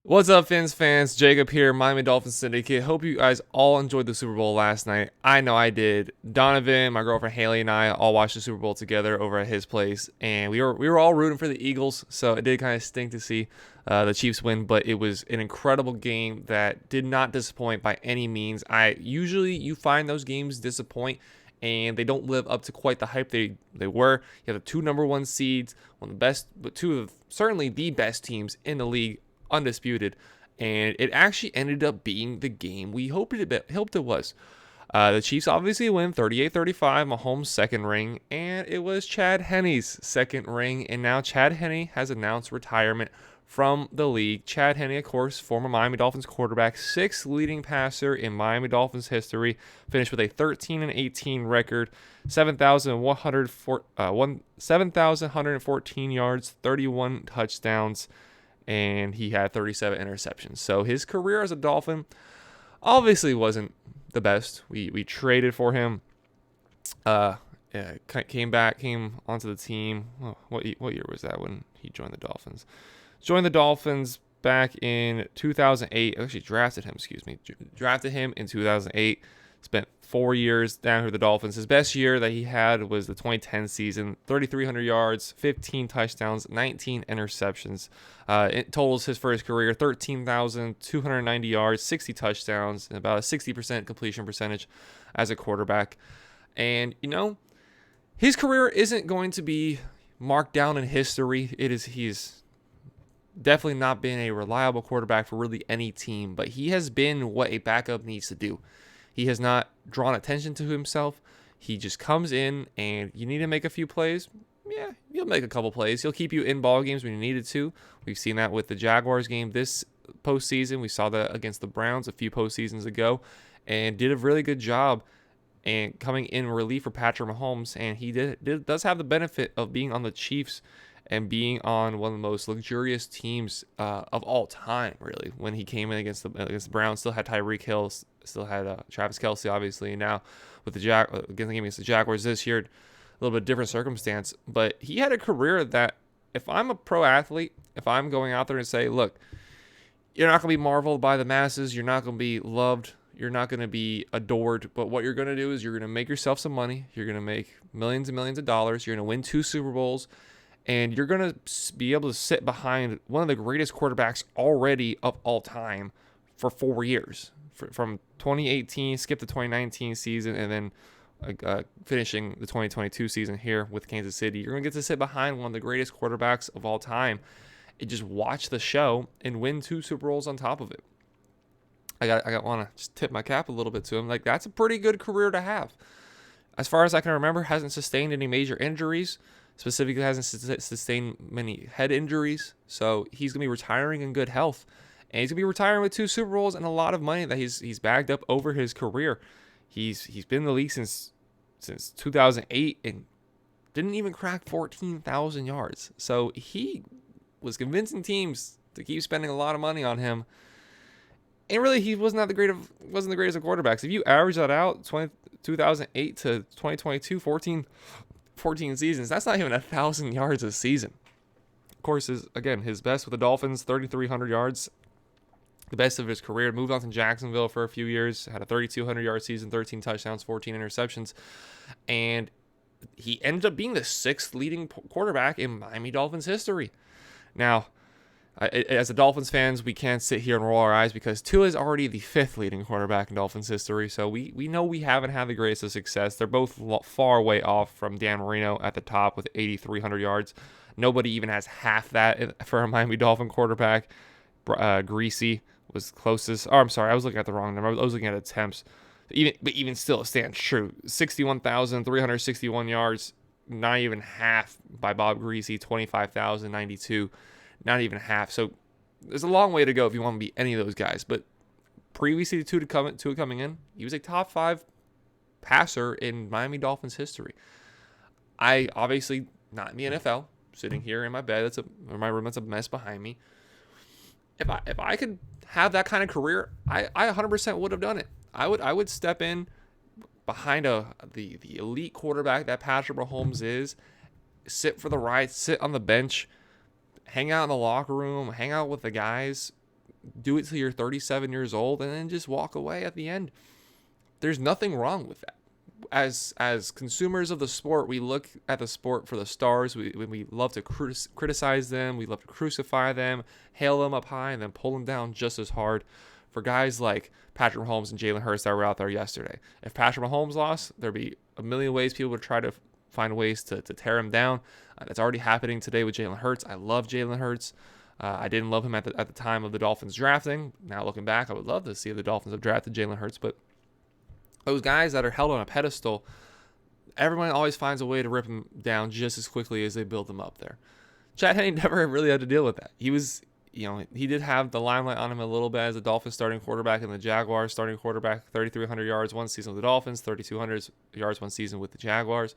What's up, Fins fans? Jacob here, Miami Dolphins Syndicate. Hope you guys all enjoyed the Super Bowl last night. I know I did. Donovan, my girlfriend Haley, and I all watched the Super Bowl together over at his place, and we were all rooting for the Eagles. So it did kind of stink to see the Chiefs win, but it was an incredible game that did not disappoint by any means. You find those games disappoint, and they don't live up to quite the hype they were. You have the two number one seeds, one of the best, but two of certainly the best teams in the league, undisputed, and it actually ended up being the game we hoped it was. The Chiefs obviously win 38-35, Mahomes' second ring, and it was Chad Henne's second ring, and now Chad Henne has announced retirement from the league. Chad Henne, of course, former Miami Dolphins quarterback, sixth leading passer in Miami Dolphins history, finished with a 13-18 record, 7,114 yards, 31 touchdowns, and he had 37 interceptions. So his career as a Dolphin obviously wasn't the best. We traded for him. Came onto the team. Oh, what year was that when he joined the Dolphins? Joined the Dolphins back in 2008. Actually drafted him. Drafted him in 2008. Spent 4 years down here with the Dolphins. His best year that he had was the 2010 season. 3,300 yards, 15 touchdowns, 19 interceptions. It totals his first career 13,290 yards, 60 touchdowns, and about a 60% completion percentage as a quarterback. And, his career isn't going to be marked down in history. He's definitely not been a reliable quarterback for really any team, but he has been what a backup needs to do. He has not drawn attention to himself. He just comes in, and you need to make a few plays. Yeah, he'll make a couple plays. He'll keep you in ball games when you needed to. We've seen that with the Jaguars game this postseason. We saw that against the Browns a few postseasons ago, and did a really good job and coming in relief for Patrick Mahomes. And he does have the benefit of being on the Chiefs and being on one of the most luxurious teams of all time, really. When he came in against the Browns, still had Tyreek Hill, still had Travis Kelce, obviously. And now with the game against the Jaguars this year, a little bit different circumstance. But he had a career that, if I'm a pro athlete, if I'm going out there and say, look, you're not going to be marveled by the masses, you're not going to be loved, you're not going to be adored, but what you're going to do is you're going to make yourself some money, you're going to make millions and millions of dollars, you're going to win 2 Super Bowls, and you're going to be able to sit behind one of the greatest quarterbacks already of all time for 4 years. From 2018, skip the 2019 season, and then finishing the 2022 season here with Kansas City. You're going to get to sit behind one of the greatest quarterbacks of all time and just watch the show and win 2 Super Bowls on top of it. I want to just tip my cap a little bit to him. Like, that's a pretty good career to have. As far as I can remember, hasn't sustained any major injuries. Specifically, hasn't sustained many head injuries. So he's going to be retiring in good health. And he's going to be retiring with 2 Super Bowls and a lot of money that he's bagged up over his career. He's been in the league since 2008 and didn't even crack 14,000 yards. So he was convincing teams to keep spending a lot of money on him. And really, he wasn't the greatest of quarterbacks. If you average that out, 2008 to 2022, 14 seasons, that's not even 1,000 yards a season. Of course, his best with the Dolphins, 3,300 yards, the best of his career. Moved on to Jacksonville for a few years, had a 3,200-yard season, 13 touchdowns, 14 interceptions, and he ended up being the 6th leading quarterback in Miami Dolphins history. Now, as a Dolphins fans, we can't sit here and roll our eyes because Tua is already the 5th leading quarterback in Dolphins history. So we know we haven't had the greatest of success. They're both far way off from Dan Marino at the top with 8,300 yards. Nobody even has half that for a Miami Dolphin quarterback. Greasy was closest. Oh, I'm sorry, I was looking at the wrong number. I was looking at attempts. Even still, it stands true. 61,361 yards, not even half by Bob Greasy. 25,092. Not even half. So there's a long way to go if you want to be any of those guys. But previously to coming in, he was a top 5 passer in Miami Dolphins history. I obviously not in the NFL, sitting here in my bed, or my room that's a mess behind me. If I could have that kind of career, I 100% would have done it. I would step in behind the elite quarterback that Patrick Mahomes is, sit for the ride, sit on the bench, hang out in the locker room, hang out with the guys, do it till you're 37 years old and then just walk away at the end. There's nothing wrong with that. As consumers of the sport, we look at the sport for the stars. We love to criticize them. We love to crucify them, hail them up high, and then pull them down just as hard. For guys like Patrick Mahomes and Jalen Hurts that were out there yesterday, if Patrick Mahomes lost, there'd be a million ways people would try to find ways to tear him down. That's already happening today with Jalen Hurts. I love Jalen Hurts. I didn't love him at the time of the Dolphins drafting. Now looking back, I would love to see the Dolphins have drafted Jalen Hurts, but those guys that are held on a pedestal, everyone always finds a way to rip them down just as quickly as they build them up there. Chad Henne never really had to deal with that. He did have the limelight on him a little bit as a Dolphins starting quarterback and the Jaguars starting quarterback. 3,300 yards one season with the Dolphins, 3,200 yards one season with the Jaguars.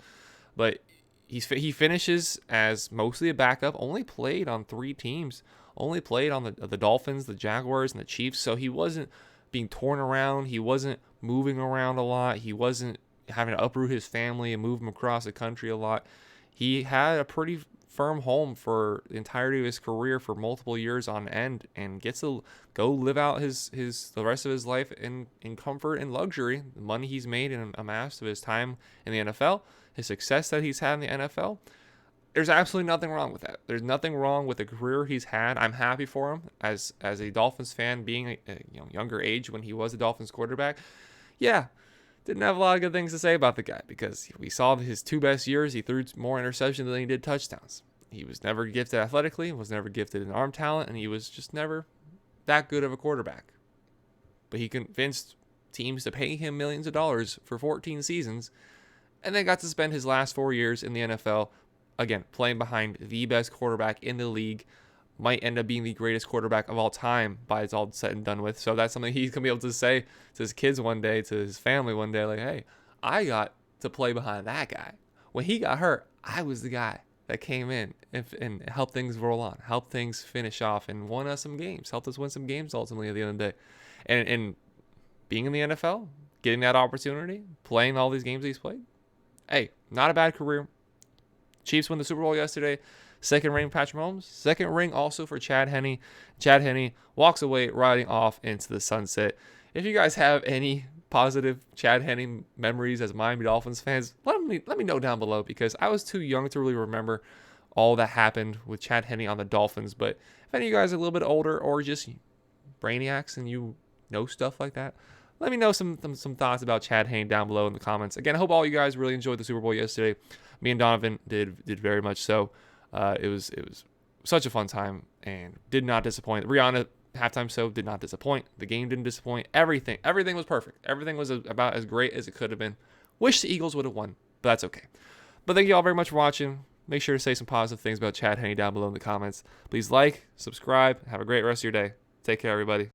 But he finishes as mostly a backup, only played on 3 teams, only played on the Dolphins, the Jaguars, and the Chiefs. So he wasn't being torn around. He wasn't moving around a lot. He wasn't having to uproot his family and move him across the country a lot. He had a pretty firm home for the entirety of his career for multiple years on end, and gets to go live out the rest of his life in comfort and luxury. The money he's made and amassed of his time in the NFL, his success that he's had in the NFL, there's absolutely nothing wrong with that. There's nothing wrong with the career he's had. I'm happy for him as a Dolphins fan, being a younger age when he was a Dolphins quarterback. Yeah, didn't have a lot of good things to say about the guy because we saw his 2 best years. He threw more interceptions than he did touchdowns. He was never gifted athletically, was never gifted in arm talent, and he was just never that good of a quarterback. But he convinced teams to pay him millions of dollars for 14 seasons, and then got to spend his last 4 years in the NFL, again, playing behind the best quarterback in the league. Might end up being the greatest quarterback of all time by it's all said and done with. So that's something he's going to be able to say to his kids one day, to his family one day, like, hey, I got to play behind that guy. When he got hurt, I was the guy that came in and helped things roll on, helped things finish off, and won us some games, helped us win some games ultimately at the end of the day. And being in the NFL, getting that opportunity, playing all these games he's played, hey, not a bad career. Chiefs win the Super Bowl yesterday. Second ring, Patrick Mahomes. Second ring also for Chad Henne. Chad Henne walks away, riding off into the sunset. If you guys have any positive Chad Henne memories as Miami Dolphins fans, let me know down below, because I was too young to really remember all that happened with Chad Henne on the Dolphins. But if any of you guys are a little bit older or just brainiacs and you know stuff like that, let me know some thoughts about Chad Henne down below in the comments. Again, I hope all you guys really enjoyed the Super Bowl yesterday. Me and Donovan did very much so. It was such a fun time and did not disappoint. Rihanna halftime show did not disappoint. The game didn't disappoint. Everything was perfect. Everything was about as great as it could have been. Wish the Eagles would have won, but that's okay. But thank you all very much for watching. Make sure to say some positive things about Chad Henne down below in the comments. Please like, subscribe, have a great rest of your day. Take care, everybody.